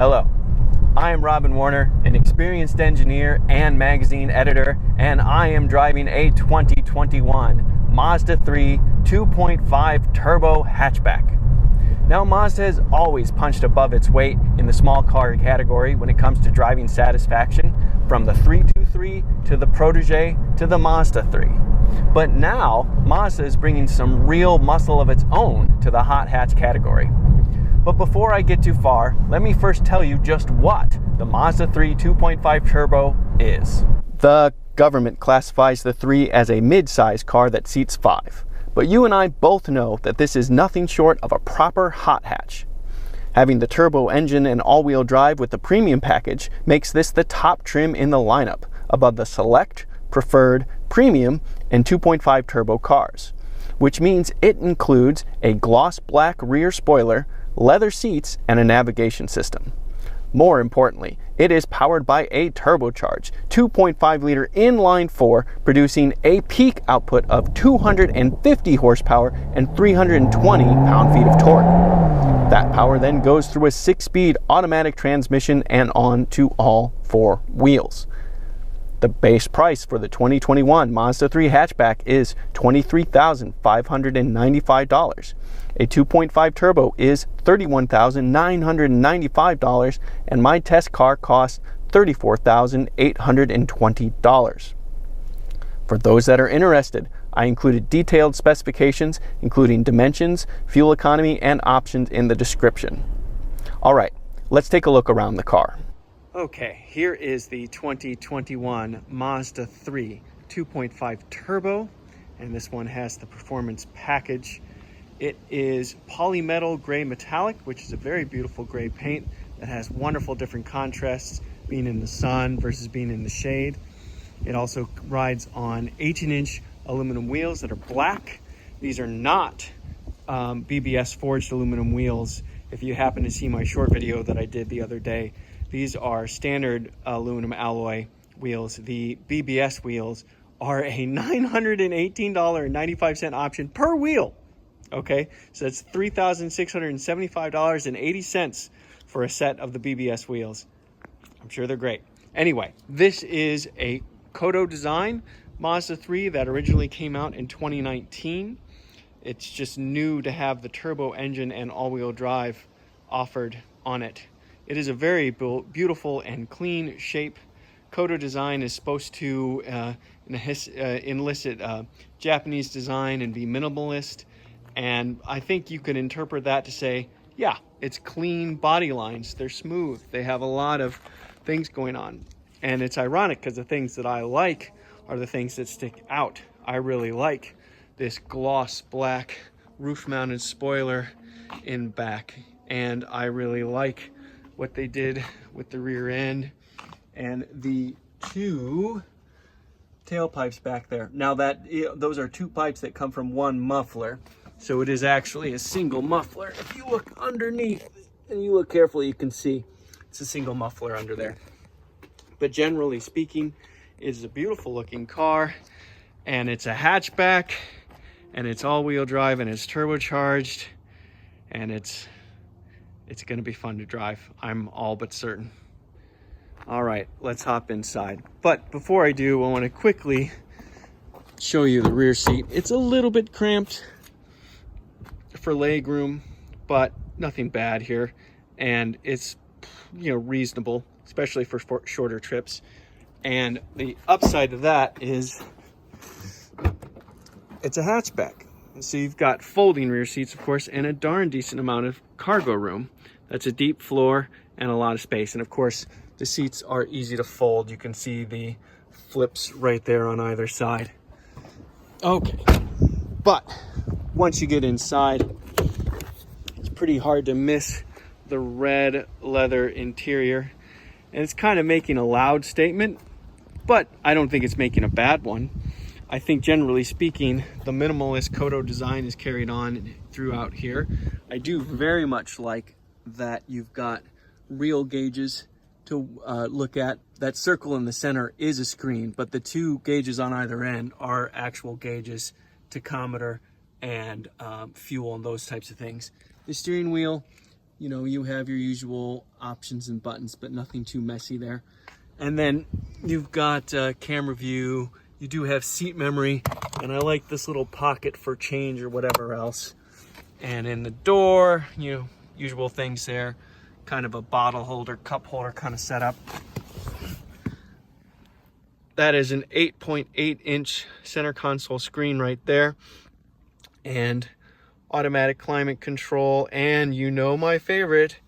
Hello, I am Robin Warner, an experienced engineer and magazine editor, and I am driving a 2021 Mazda 3 2.5 turbo hatchback. Now, Mazda has always punched above its weight in the small car category when it comes to driving satisfaction, from the 323 to the Protege to the Mazda 3. But now, Mazda is bringing some real muscle of its own to the hot hatch category. But before I get too far, let me first tell you just what the Mazda 3 2.5 Turbo is. The government classifies the 3 as a mid-size car that seats 5. But you and I both know that this is nothing short of a proper hot hatch. Having the turbo engine and all-wheel drive with the premium package makes this the top trim in the lineup, above the select, preferred, premium, and 2.5 turbo cars, which means it includes a gloss black rear spoiler, leather seats, and a navigation system. More importantly, it is powered by a turbocharged 2.5-liter inline-4, producing a peak output of 250 horsepower and 320 pound-feet of torque. That power then goes through a 6-speed automatic transmission and on to all 4 wheels. The base price for the 2021 Mazda 3 hatchback is $23,595. A 2.5 turbo is $31,995, and my test car costs $34,820. For those that are interested, I included detailed specifications, including dimensions, fuel economy, and options in the description. All right, let's take a look around the car. Okay, here is the 2021 Mazda 3 2.5 Turbo, and this one has the performance package. It is polymetal gray metallic, which is a very beautiful gray paint that has wonderful different contrasts, being in the sun versus being in the shade. It also rides on 18-inch aluminum wheels that are black. These are not BBS forged aluminum wheels. If you happen to see my short video that I did the other day, these are standard aluminum alloy wheels. The BBS wheels are a $918.95 option per wheel. Okay, so that's $3,675.80 for a set of the BBS wheels. I'm sure they're great. Anyway, this is a Kodo design Mazda 3 that originally came out in 2019. It's just new to have the turbo engine and all-wheel drive offered on it. It is a very beautiful and clean shape. Kodo design is supposed to elicit Japanese design and be minimalist. And I think you can interpret that to say, yeah, it's clean body lines. They're smooth. They have a lot of things going on. And it's ironic because the things that I like are the things that stick out. I really like this gloss black roof-mounted spoiler in back. And I really like what they did with the rear end and the 2 tailpipes back there. Now those are 2 pipes that come from 1 muffler. So it is actually a single muffler. If you look underneath and you look carefully, you can see it's a single muffler under there. But generally speaking, it's a beautiful looking car, and it's a hatchback, and it's all-wheel drive, and it's turbocharged, and it's going to be fun to drive. I'm all but certain. All right, let's hop inside. But before I do, I want to quickly show you the rear seat. It's a little bit cramped for leg room, but nothing bad here, and it's reasonable, especially for shorter trips. And the upside of that is it's a hatchback, so you've got folding rear seats, of course, and a darn decent amount of cargo room. That's a deep floor and a lot of space, and of course the seats are easy to fold. You can see the flips right there on either side. Okay, but once you get inside, it's pretty hard to miss the red leather interior. And it's kind of making a loud statement, but I don't think it's making a bad one. I think generally speaking, the minimalist Kodo design is carried on throughout here. I do very much like that you've got real gauges to look at. That circle in the center is a screen, but the 2 gauges on either end are actual gauges, tachometer and fuel and those types of things. The steering wheel, You know, you have your usual options and buttons, but nothing too messy there. And then you've got camera view. You do have seat memory, and I like this little pocket for change or whatever else. And in the door, you know, usual things there. Kind of a bottle holder, cup holder kind of setup. That is an 8.8-inch center console screen right there. And automatic climate control, and you know my favorite,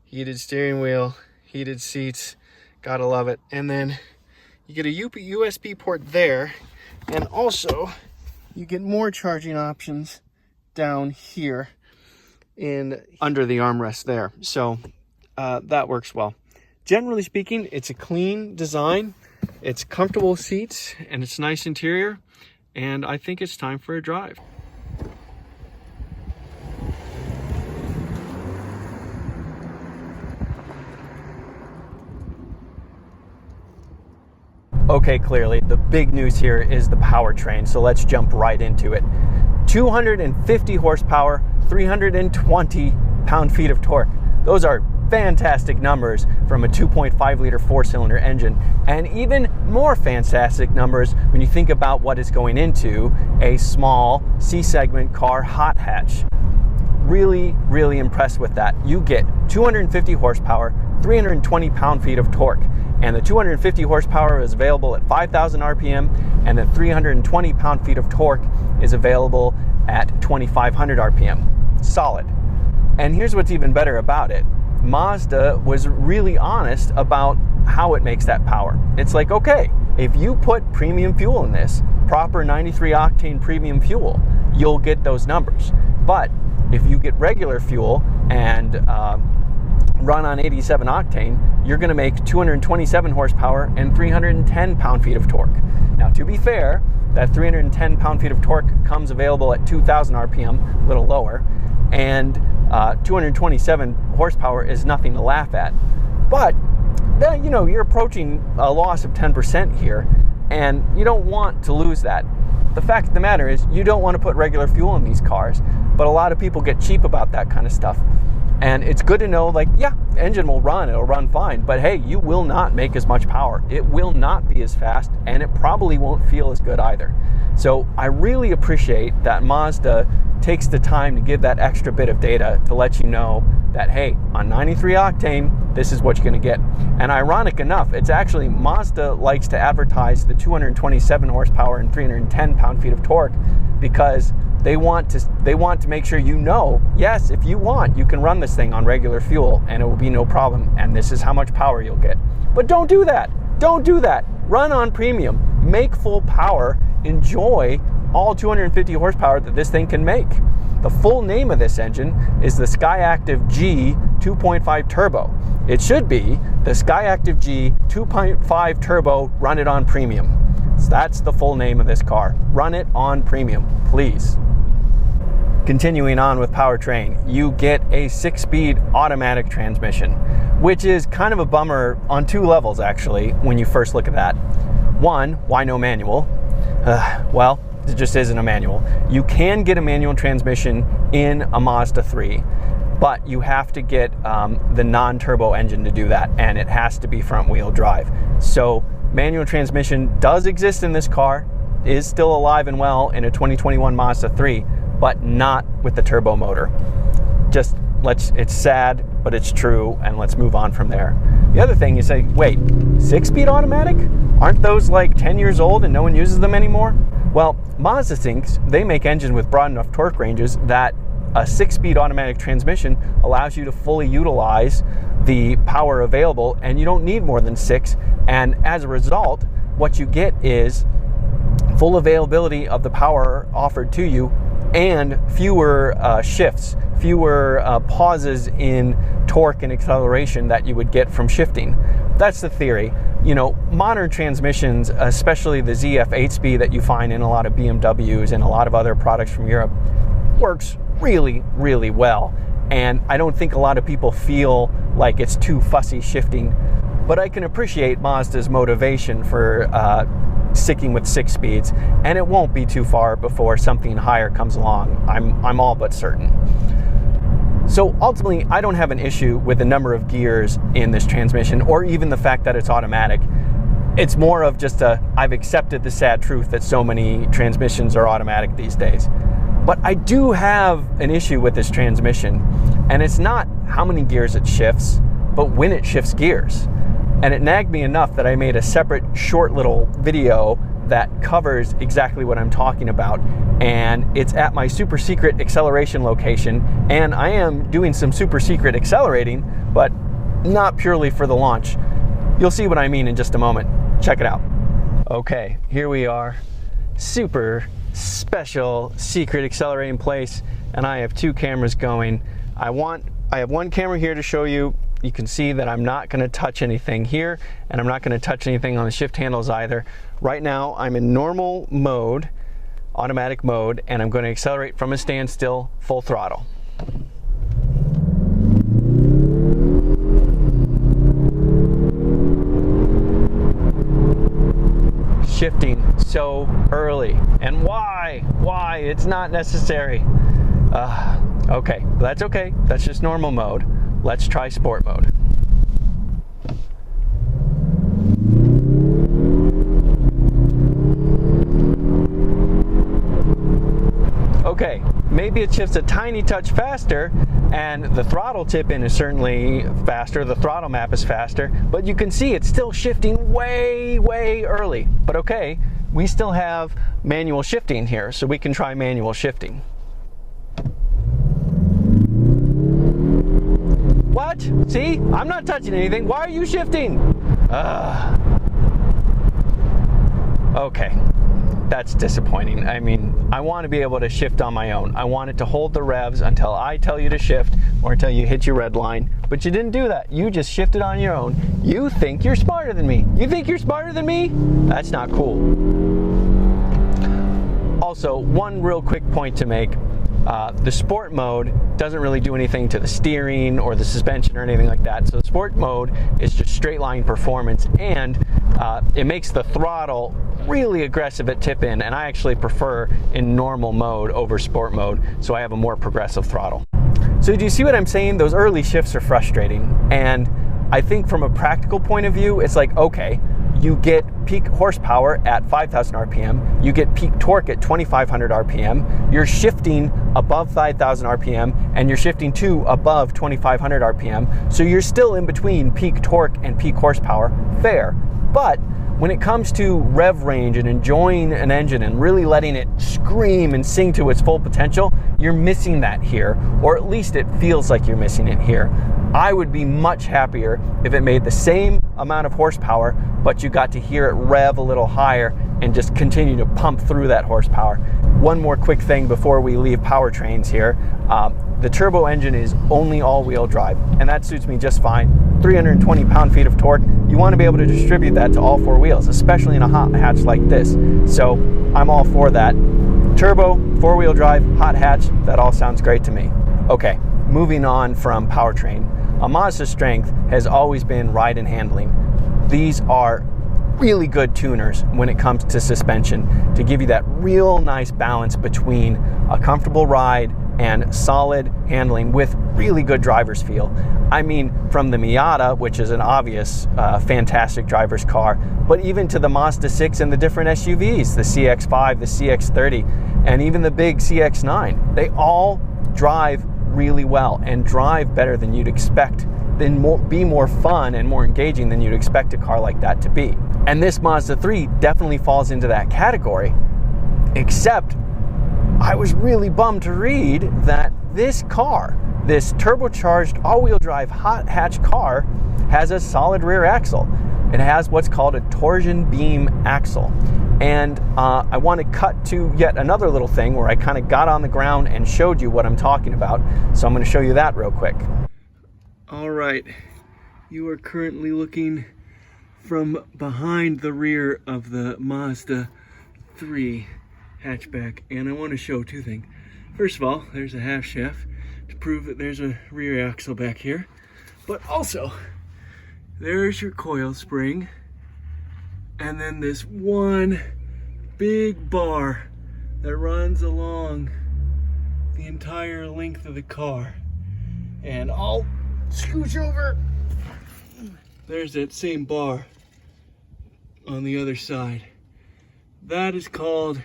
heated steering wheel, heated seats, gotta love it. And then you get a USB port there, and also you get more charging options down here under the armrest there. So that works well. Generally speaking, it's a clean design, it's comfortable seats, and it's nice interior, and I think it's time for a drive. Okay, clearly the big news here is the powertrain, so let's jump right into it. 250 horsepower, 320 pound-feet of torque. Those are fantastic numbers from a 2.5 liter four-cylinder engine, and even more fantastic numbers when you think about what is going into a small C-segment car hot hatch. Really, really impressed with that. You get 250 horsepower, 320 pound-feet of torque. And the 250 horsepower is available at 5,000 RPM, and the 320 pound-feet of torque is available at 2,500 RPM. Solid. And here's what's even better about it. Mazda was really honest about how it makes that power. It's like, okay, if you put premium fuel in this, proper 93 octane premium fuel, you'll get those numbers. But if you get regular fuel and run on 87 octane, you're going to make 227 horsepower and 310 pound-feet of torque. Now, to be fair, that 310 pound-feet of torque comes available at 2,000 RPM, a little lower, and 227 horsepower is nothing to laugh at. But, you know, you're approaching a loss of 10% here, and you don't want to lose that. The fact of the matter is, you don't want to put regular fuel in these cars, but a lot of people get cheap about that kind of stuff. And it's good to know, like, yeah, the engine will run, it'll run fine, but hey, you will not make as much power. It will not be as fast, and it probably won't feel as good either. So I really appreciate that Mazda takes the time to give that extra bit of data to let you know that, hey, on 93 octane, this is what you're gonna get. And ironic enough, it's actually Mazda likes to advertise the 227 horsepower and 310 pound-feet of torque because they want to make sure you know, yes, if you want, you can run this thing on regular fuel and it will be no problem, and this is how much power you'll get. But don't do that. Don't do that. Run on premium. Make full power. Enjoy all 250 horsepower that this thing can make. The full name of this engine is the Skyactiv G 2.5 Turbo. It should be the Skyactiv G 2.5 Turbo, run it on premium. So that's the full name of this car. Run it on premium, please. Continuing on with powertrain, you get a 6-speed automatic transmission, which is kind of a bummer on two levels, actually, when you first look at that. One, why no manual? Well, it just isn't a manual. You can get a manual transmission in a Mazda 3, but you have to get the non-turbo engine to do that, and it has to be front-wheel drive. So manual transmission does exist in this car, is still alive and well in a 2021 Mazda 3, but not with the turbo motor. It's sad, but it's true, and let's move on from there. The other thing is, say, wait, 6-speed automatic? Aren't those like 10 years old and no one uses them anymore? Well, Mazda thinks they make engines with broad enough torque ranges that a 6-speed automatic transmission allows you to fully utilize the power available, and you don't need more than 6. And as a result, what you get is full availability of the power offered to you and fewer shifts, fewer pauses in torque and acceleration that you would get from shifting. That's the theory. You know, modern transmissions, especially the ZF 8-speed that you find in a lot of BMWs and a lot of other products from Europe, works really, really well. And I don't think a lot of people feel like it's too fussy shifting, but I can appreciate Mazda's motivation for sticking with 6 speeds, and it won't be too far before something higher comes along. I'm all but certain. So ultimately, I don't have an issue with the number of gears in this transmission or even the fact that it's automatic. It's more of just I've accepted the sad truth that so many transmissions are automatic these days. But I do have an issue with this transmission, and it's not how many gears it shifts, but when it shifts gears. And it nagged me enough that I made a separate short little video that covers exactly what I'm talking about. And it's at my super secret acceleration location. And I am doing some super secret accelerating, but not purely for the launch. You'll see what I mean in just a moment. Check it out. Okay, here we are. Super special secret accelerating place. And I have two cameras going. I have one camera here to show you. You can see that I'm not going to touch anything here, and I'm not going to touch anything on the shift handles either. Right now, I'm in normal mode, automatic mode, and I'm going to accelerate from a standstill, full throttle. Shifting so early. And why? Why? It's not necessary. Okay, that's okay. That's just normal mode. Let's try sport mode. Okay, maybe it shifts a tiny touch faster, and the throttle tip-in is certainly faster, the throttle map is faster, but you can see it's still shifting way, way early. But okay, we still have manual shifting here, so we can try manual shifting. What? See? I'm not touching anything. Why are you shifting? Okay. That's disappointing. I mean, I want to be able to shift on my own. I want it to hold the revs until I tell you to shift or until you hit your red line. But you didn't do that. You just shifted on your own. You think you're smarter than me. You think you're smarter than me? That's not cool. Also, one real quick point to make. The sport mode doesn't really do anything to the steering or the suspension or anything like that. So the sport mode is just straight line performance, and it makes the throttle really aggressive at tip in, and I actually prefer in normal mode over sport mode, so I have a more progressive throttle. So do you see what I'm saying? Those early shifts are frustrating, and I think from a practical point of view, it's like, okay, you get peak horsepower at 5,000 RPM, you get peak torque at 2,500 RPM, you're shifting above 5,000 RPM, and you're shifting to above 2,500 RPM, so you're still in between peak torque and peak horsepower, fair. But when it comes to rev range and enjoying an engine and really letting it scream and sing to its full potential, you're missing that here, or at least it feels like you're missing it here. I would be much happier if it made the same amount of horsepower, but you got to hear it rev a little higher and just continue to pump through that horsepower. One more quick thing before we leave powertrains here. The turbo engine is only all-wheel drive, and that suits me just fine. 320 pound-feet of torque. You want to be able to distribute that to all four wheels, especially in a hot hatch like this. So I'm all for that. Turbo, four-wheel drive, hot hatch, that all sounds great to me. Okay, moving on from powertrain. A Mazda's strength has always been ride and handling. These are really good tuners when it comes to suspension to give you that real nice balance between a comfortable ride and solid handling with really good driver's feel. I mean, from the Miata, which is an obvious fantastic driver's car, but even to the Mazda 6 and the different SUVs, the CX-5, the CX-30, and even the big CX-9, they all drive really well and drive better than you'd expect, be more fun and more engaging than you'd expect a car like that to be. And this Mazda 3 definitely falls into that category, except I was really bummed to read that this car, this turbocharged all-wheel drive hot hatch car, has a solid rear axle. It has what's called a torsion beam axle. And I want to cut to yet another little thing where I kind of got on the ground and showed you what I'm talking about. So I'm going to show you that real quick. All right, you are currently looking from behind the rear of the Mazda 3 hatchback, and I want to show two things. First of all, there's a half shaft to prove that there's a rear axle back here, but also there's your coil spring, and then this one big bar that runs along the entire length of the car. And I'll scooch over. There's that same bar on the other side. That is called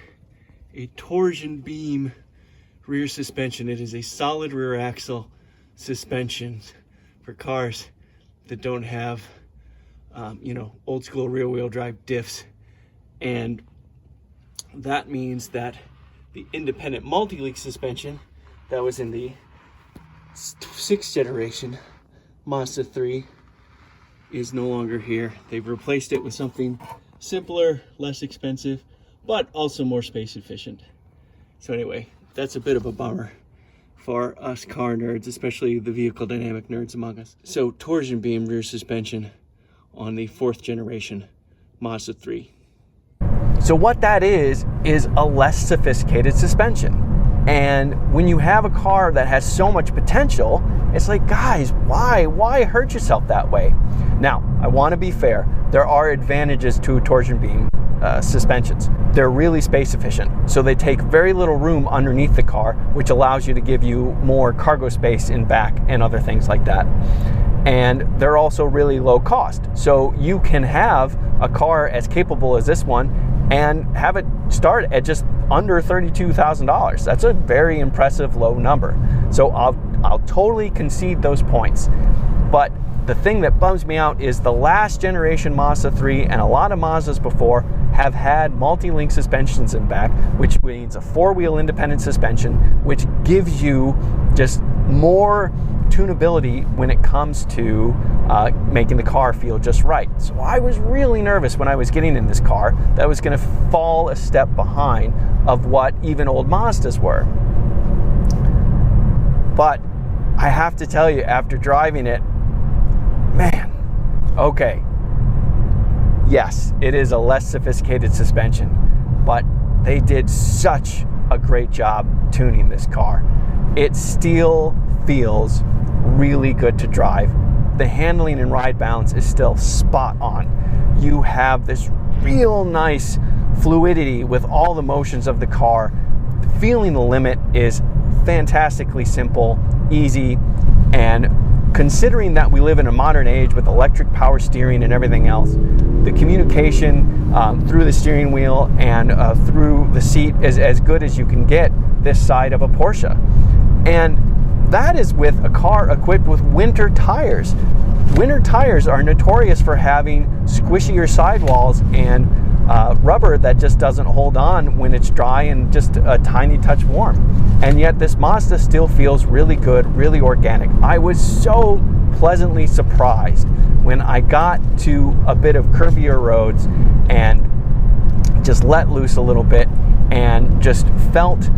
a torsion beam rear suspension. It is a solid rear axle suspension for cars that don't have, old school rear wheel drive diffs. And that means that the independent multi-link suspension that was in the 6th generation Mazda 3 is no longer here. They've replaced it with something simpler, less expensive, but also more space efficient. So anyway, that's a bit of a bummer for us car nerds, especially the vehicle dynamic nerds among us. So torsion beam rear suspension on the 4th generation Mazda 3. So what that is a less sophisticated suspension. And when you have a car that has so much potential, it's like, guys, why hurt yourself that way? Now, I want to be fair. There are advantages to torsion beam suspensions. They're really space efficient. So they take very little room underneath the car, which allows you to give you more cargo space in back and other things like that. And they're also really low cost. So you can have a car as capable as this one and have it start at just under $32,000. That's a very impressive low number. So I'll totally concede those points. But the thing that bums me out is the last generation Mazda 3 and a lot of Mazdas before have had multi-link suspensions in back, which means a 4-wheel independent suspension, which gives you just more tunability when it comes to making the car feel just right. So I was really nervous when I was getting in this car that I was going to fall a step behind of what even old Mazdas were. But I have to tell you, after driving it, man, okay, yes, it is a less sophisticated suspension, but they did such a great job tuning this car. It still feels really good to drive. The handling and ride balance is still spot on. You have this real nice fluidity with all the motions of the car. Feeling the limit is fantastically simple, easy, and considering that we live in a modern age with electric power steering and everything else, the communication through the steering wheel and through the seat is as good as you can get this side of a Porsche. And that is with a car equipped with winter tires. Winter tires are notorious for having squishier sidewalls and rubber that just doesn't hold on when it's dry and just a tiny touch warm. And yet this Mazda still feels really good, really organic. I was so pleasantly surprised when I got to a bit of curvier roads and just let loose a little bit and just felt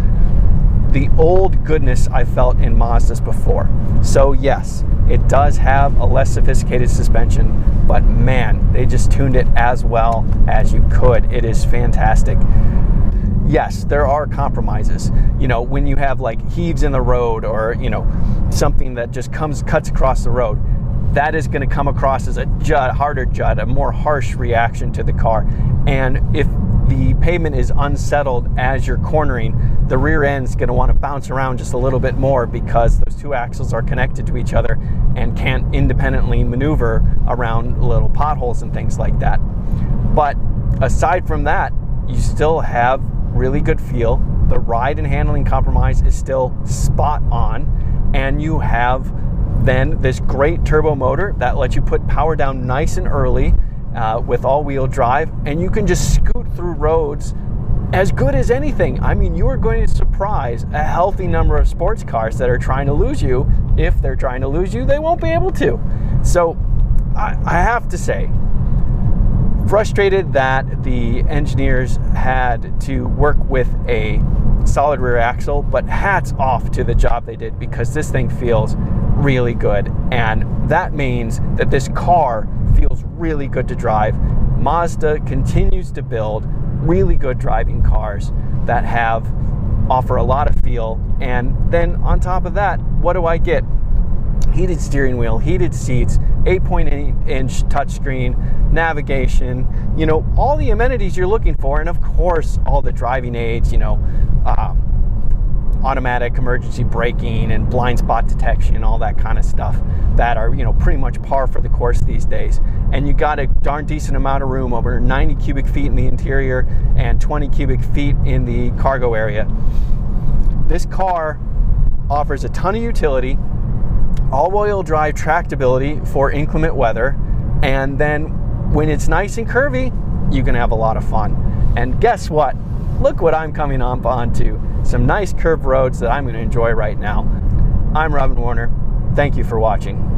the old goodness I felt in Mazdas before. So yes, it does have a less sophisticated suspension, but man, they just tuned it as well as you could. It is fantastic. Yes, there are compromises. When you have like heaves in the road or, something that just cuts across the road, that is going to come across as a harder jut, a more harsh reaction to the car. And if the pavement is unsettled as you're cornering, the rear end is going to want to bounce around just a little bit more because those two axles are connected to each other and can't independently maneuver around little potholes and things like that. But aside from that, you still have really good feel. The ride and handling compromise is still spot on, and you have then this great turbo motor that lets you put power down nice and early with all-wheel drive, and you can just scoot through roads as good as anything. I mean, you are going to surprise a healthy number of sports cars that are trying to lose you. If they're trying to lose you, they won't be able to. So I have to say, frustrated that the engineers had to work with a solid rear axle, but hats off to the job they did, because this thing feels really good, and that means that this car feels really good to drive. Mazda continues to build really good driving cars that offer a lot of feel, and then on top of that, what do I get? Heated steering wheel, heated seats, 8.8-inch touchscreen, navigation, all the amenities you're looking for, and of course all the driving aids, automatic emergency braking and blind spot detection and all that kind of stuff that are, you know, pretty much par for the course these days. And you got a darn decent amount of room, over 90 cubic feet in the interior and 20 cubic feet in the cargo area. This car offers a ton of utility, all-wheel drive tractability for inclement weather, and then when it's nice and curvy, you can have a lot of fun. And guess what? Look what I'm coming up onto. Some nice curved roads that I'm going to enjoy right now. I'm Robin Warner. Thank you for watching.